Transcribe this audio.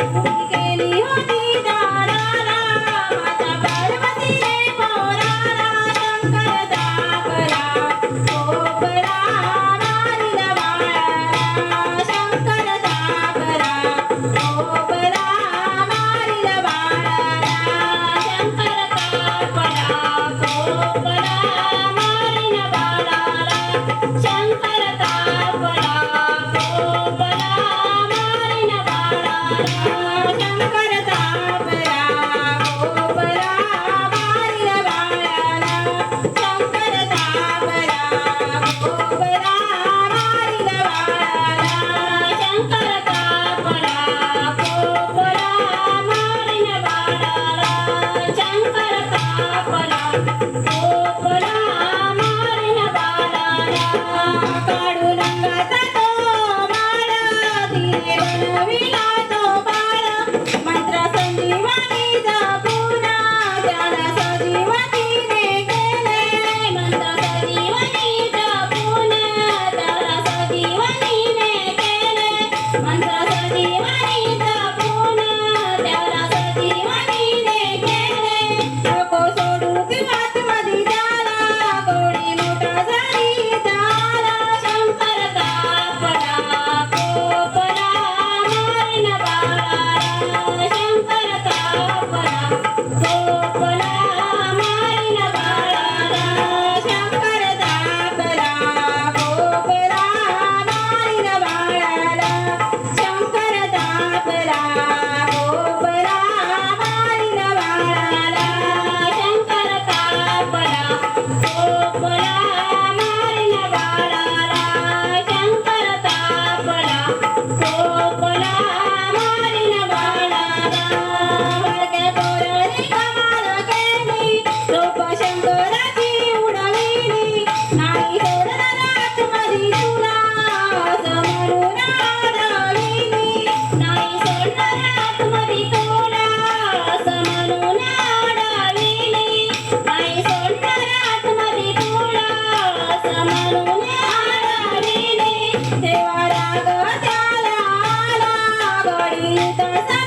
उभी केली होती दाराला माता पार्वती रे पोराला शंकर दाबला खोपला मारिला बाळाला शंकर दाबला खोपला मारिला बाळाला शंकर दाबला खोपला मारिला बाळाला शंकर दाबला खोपला मारिला बाळाला शंकर दाबला खोपला मारिला बाळाला शंकर दाबला खोपला मारिला बाळाला शंकर दाबला खोपला मारिला बाळाला शंकर दाबला खोपला मारिला बाळाला काढू रंगाचा तो माळ तिने बनविला तो बाळ मंत्र संजीवनीचा पुन्हा त्याला सजीवनीने केले मंत्र संजीवनीचा पुन्हा त्याला सजीवनीने केले मंत्र संजीवनीचा पुन्हा त्याला सजीवनीने केले नको सोडू किंवात मधी त्याला कोणी मोठा झाली त्याला शंकर दाबला खोपला मारिला बाळाला शंकर दाबला खोपला मारिला बाळाला शंकर दाबला खोपला मारिला बाळाला शंकर दाबला खोपला मारिला बाळाला शंकर दाबला खोपला मारिला बाळाला शंकर दाबला खोपला मारिला बाळाला वळक्या पोराने कमाल केली रूप शंकराची उडविली नाही सोडणार आतमधी तुला असं म्हणून अडविली नाही सोडणार आतमधी तुला असं म्हणून अडविली नाही सोडणार आतमधी तुला असं म्हणून अडविली तेव्हा राग त्याला आला गडी तसा